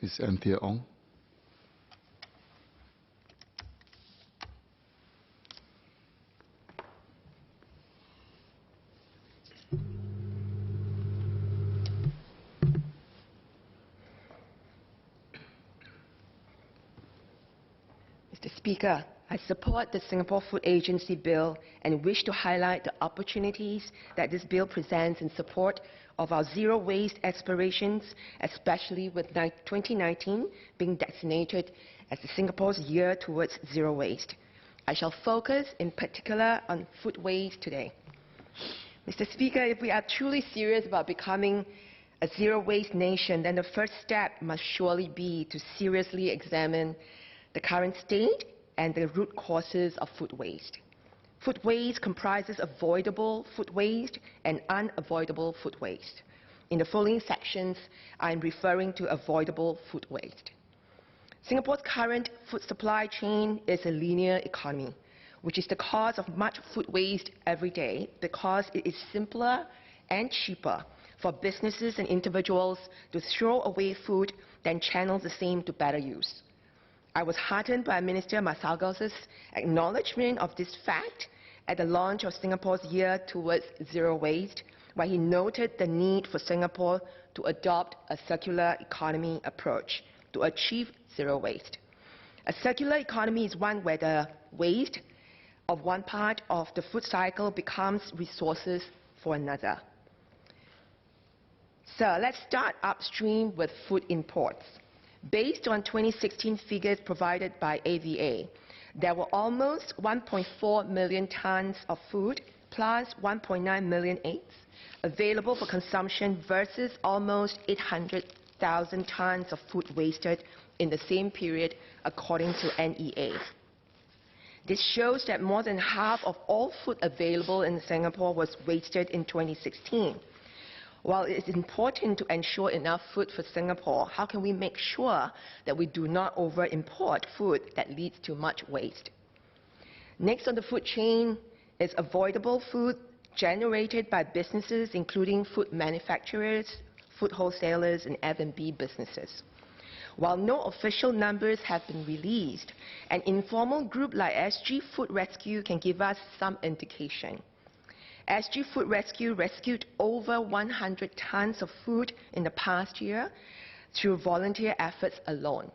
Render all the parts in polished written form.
Ms. Anthea Ong. Mr. Speaker, I support the Singapore Food Agency Bill and wish to highlight the opportunities that this bill presents in support of our zero waste aspirations, especially with 2019 being designated as Singapore's year towards zero waste. I shall focus in particular on food waste today. Mr. Speaker, if we are truly serious about becoming a zero waste nation, then the first step must surely be to seriously examine the current state and the root causes of food waste. Food waste comprises avoidable food waste and unavoidable food waste. In the following sections, I am referring to avoidable food waste. Singapore's current food supply chain is a linear economy, which is the cause of much food waste every day because it is simpler and cheaper for businesses and individuals to throw away food than channel the same to better use. I was heartened by Minister Masagos's acknowledgement of this fact at the launch of Singapore's year towards zero waste, where he noted the need for Singapore to adopt a circular economy approach to achieve zero waste. A circular economy is one where the waste of one part of the food cycle becomes resources for another. So let's start upstream with food imports. Based on 2016 figures provided by AVA, there were almost 1.4 million tons of food plus 1.9 million eggs available for consumption versus almost 800,000 tons of food wasted in the same period, according to NEA. This shows that more than half of all food available in Singapore was wasted in 2016. While it is important to ensure enough food for Singapore, how can we make sure that we do not over-import food that leads to much waste? Next on the food chain is avoidable food generated by businesses including food manufacturers, food wholesalers, and F&B businesses. While no official numbers have been released, an informal group like SG Food Rescue can give us some indication. SG Food Rescue rescued over 100 tons of food in the past year through volunteer efforts alone.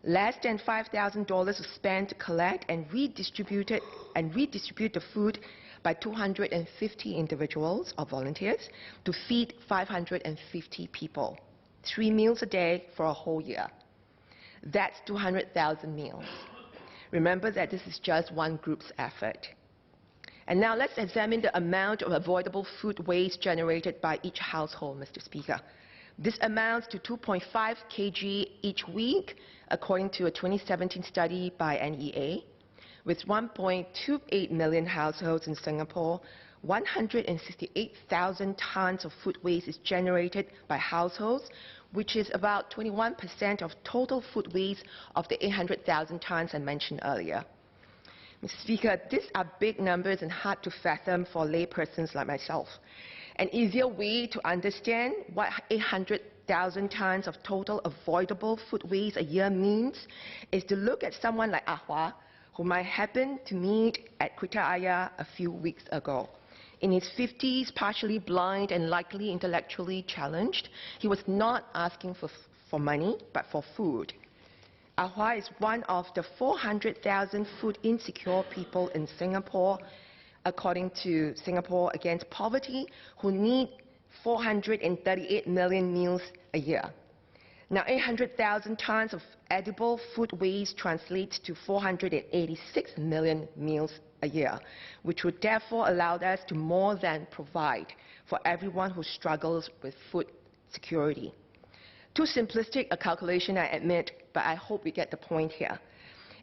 Less than $5,000 was spent to collect and redistribute the food by 250 individuals or volunteers to feed 550 people, 3 meals a day for a whole year. That's 200,000 meals. Remember that this is just one group's effort. And now let's examine the amount of avoidable food waste generated by each household, Mr. Speaker. This amounts to 2.5 kg each week, according to a 2017 study by NEA. With 1.28 million households in Singapore, 168,000 tons of food waste is generated by households, which is about 21% of total food waste of the 800,000 tons I mentioned earlier. Mr. Speaker, these are big numbers and hard to fathom for laypersons like myself. An easier way to understand what 800,000 tons of total avoidable food waste a year means is to look at someone like Ahwa, whom I happened to meet at Krita Aya a few weeks ago. In his 50s, partially blind and likely intellectually challenged, he was not asking for money, but for food. Ahwa is one of the 400,000 food insecure people in Singapore, according to Singapore Against Poverty, who need 438 million meals a year. Now, 800,000 tons of edible food waste translates to 486 million meals a year, which would therefore allow us to more than provide for everyone who struggles with food security. Too simplistic a calculation, I admit, but I hope we get the point here.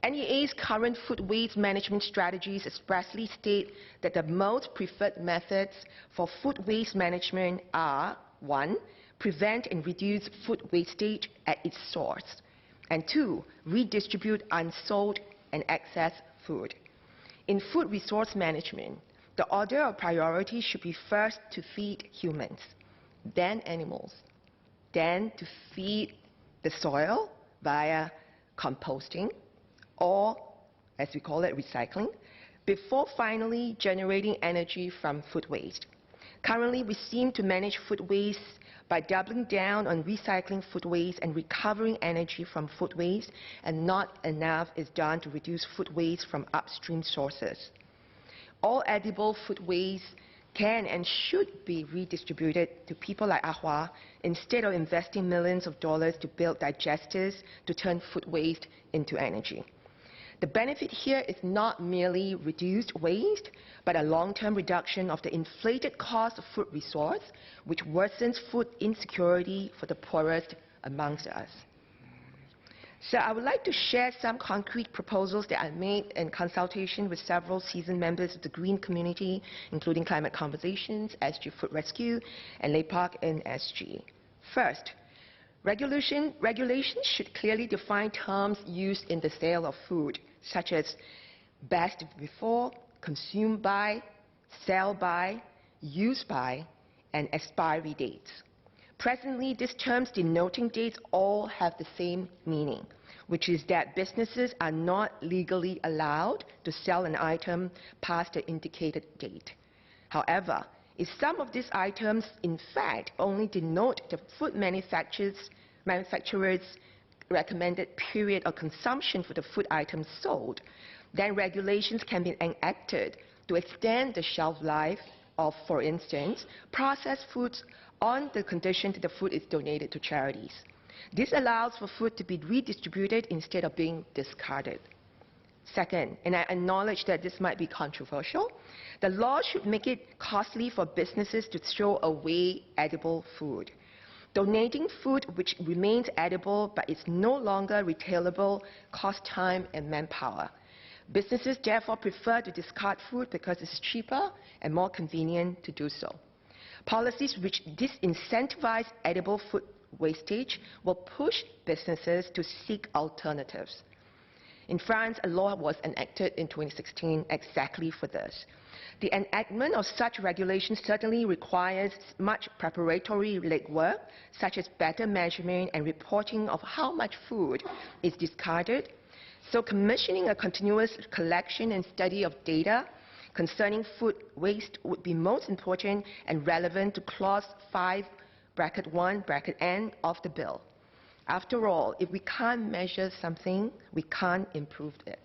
NEA's current food waste management strategies expressly state that the most preferred methods for food waste management are 1. Prevent and reduce food wastage at its source, and 2. Redistribute unsold and excess food. In food resource management, the order of priority should be first to feed humans, then animals, then to feed the soil via composting, or, as we call it, recycling, before finally generating energy from food waste. Currently, we seem to manage food waste by doubling down on recycling food waste and recovering energy from food waste, and not enough is done to reduce food waste from upstream sources. All edible food waste can and should be redistributed to people like Ahua instead of investing millions of dollars to build digesters to turn food waste into energy. The benefit here is not merely reduced waste, but a long-term reduction of the inflated cost of food resource, which worsens food insecurity for the poorest amongst us. So I would like to share some concrete proposals that I made in consultation with several seasoned members of the green community, including Climate Conversations, SG Food Rescue, and LEPAC and SG. First, regulations should clearly define terms used in the sale of food, such as best before, consumed by, sell by, used by, and expiry dates. Presently, these terms denoting dates all have the same meaning, which is that businesses are not legally allowed to sell an item past the indicated date. However, if some of these items in fact only denote the food manufacturer's recommended period of consumption for the food items sold, then regulations can be enacted to extend the shelf life of, for instance, processed foods on the condition that the food is donated to charities. This allows for food to be redistributed instead of being discarded. Second, and I acknowledge that this might be controversial, the law should make it costly for businesses to throw away edible food. Donating food which remains edible but is no longer retailable costs time and manpower. Businesses therefore prefer to discard food because it's cheaper and more convenient to do so. Policies which disincentivize edible food wastage will push businesses to seek alternatives. In France, a law was enacted in 2016 exactly for this. The enactment of such regulations certainly requires much preparatory legwork, such as better measurement and reporting of how much food is discarded. So commissioning a continuous collection and study of data concerning food waste would be most important and relevant to Clause 5(1)(n) of the bill. After all, if we can't measure something, we can't improve it.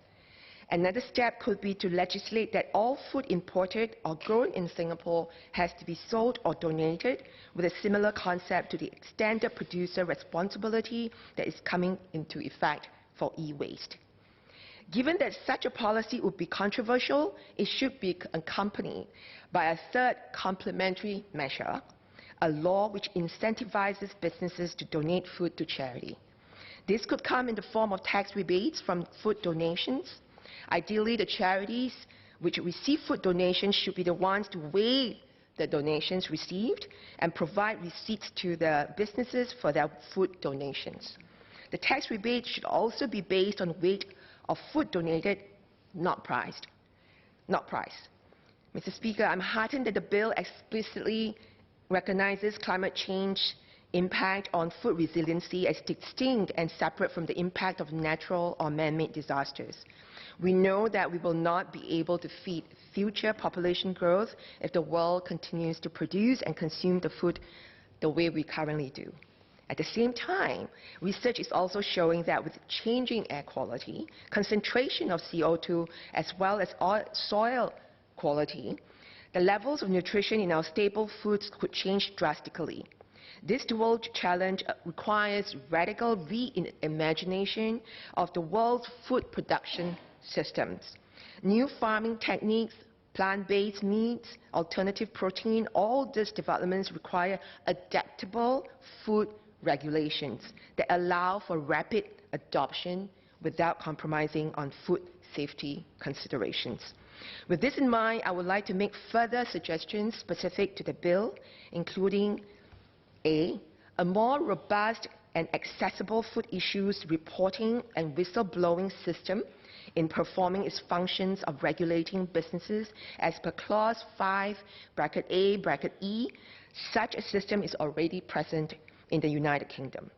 Another step could be to legislate that all food imported or grown in Singapore has to be sold or donated, with a similar concept to the extended producer responsibility that is coming into effect for e-waste. Given that such a policy would be controversial, it should be accompanied by a third complementary measure, a law which incentivizes businesses to donate food to charity. This could come in the form of tax rebates from food donations. Ideally, the charities which receive food donations should be the ones to weigh the donations received and provide receipts to the businesses for their food donations. The tax rebate should also be based on weight of food donated, not price. Mr. Speaker, I'm heartened that the bill explicitly recognizes climate change impact on food resiliency as distinct and separate from the impact of natural or man-made disasters. We know that we will not be able to feed future population growth if the world continues to produce and consume the food the way we currently do. At the same time, research is also showing that with changing air quality, concentration of CO2, as well as soil quality, the levels of nutrition in our staple foods could change drastically. This dual challenge requires radical reimagination of the world's food production systems. New farming techniques, plant-based meats, alternative protein, all these developments require adaptable food regulations that allow for rapid adoption without compromising on food safety considerations. With this in mind, I would like to make further suggestions specific to the bill, including a more robust and accessible food issues reporting and whistleblowing system in performing its functions of regulating businesses as per Clause 5(a)(e). Such a system is already present in the United Kingdom.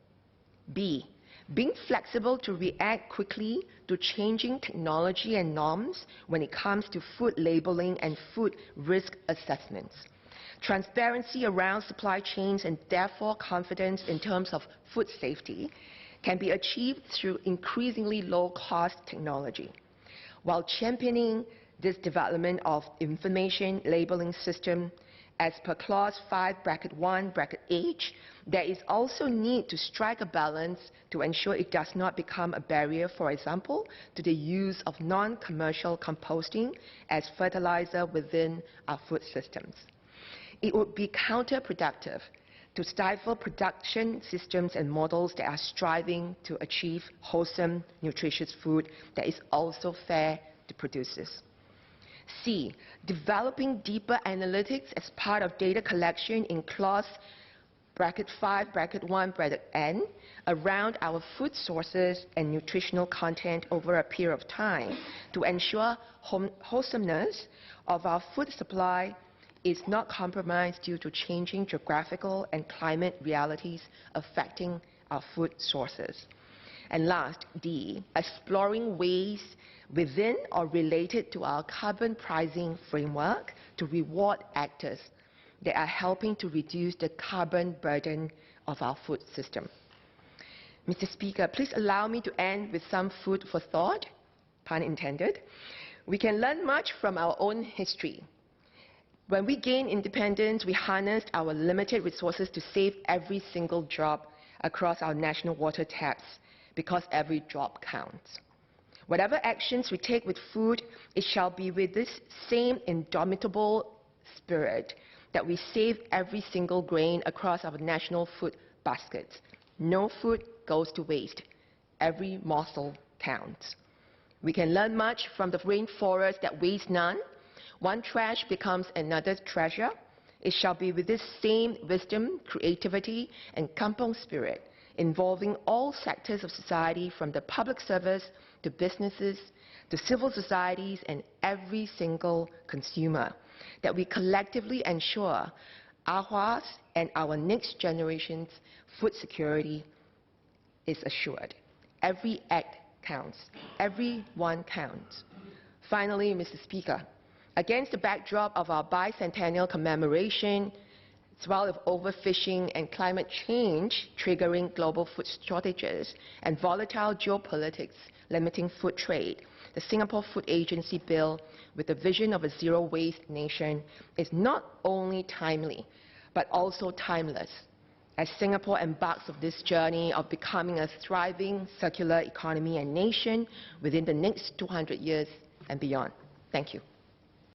B, being flexible to react quickly to changing technology and norms when it comes to food labeling and food risk assessments. Transparency around supply chains and therefore confidence in terms of food safety can be achieved through increasingly low-cost technology. While championing this development of information labeling system, as per clause 5(1)(h), there is also need to strike a balance to ensure it does not become a barrier, for example, to the use of non-commercial composting as fertilizer within our food systems. It would be counterproductive to stifle production systems and models that are striving to achieve wholesome, nutritious food that is also fair to producers. C, developing deeper analytics as part of data collection in clause (5)(1)(n) around our food sources and nutritional content over a period of time to ensure wholesomeness of our food supply is not compromised due to changing geographical and climate realities affecting our food sources. And last, D, exploring ways within or related to our carbon pricing framework to reward actors that are helping to reduce the carbon burden of our food system. Mr. Speaker, please allow me to end with some food for thought, pun intended. We can learn much from our own history. When we gained independence, we harnessed our limited resources to save every single drop across our national water taps, because every drop counts. Whatever actions we take with food, it shall be with this same indomitable spirit that we save every single grain across our national food baskets. No food goes to waste. Every morsel counts. We can learn much from the rainforest that wastes none. One trash becomes another treasure. It shall be with this same wisdom, creativity, and kampong spirit, involving all sectors of society, from the public service to businesses to civil societies and every single consumer, that we collectively ensure Ahua's and our next generation's food security is assured. Every act counts. Every one counts. Finally, Mr. Speaker, against the backdrop of our bicentennial commemoration, as well as overfishing and climate change triggering global food shortages and volatile geopolitics limiting food trade, the Singapore Food Agency Bill, with the vision of a zero-waste nation, is not only timely, but also timeless, as Singapore embarks on this journey of becoming a thriving circular economy and nation within the next 200 years and beyond. Thank you.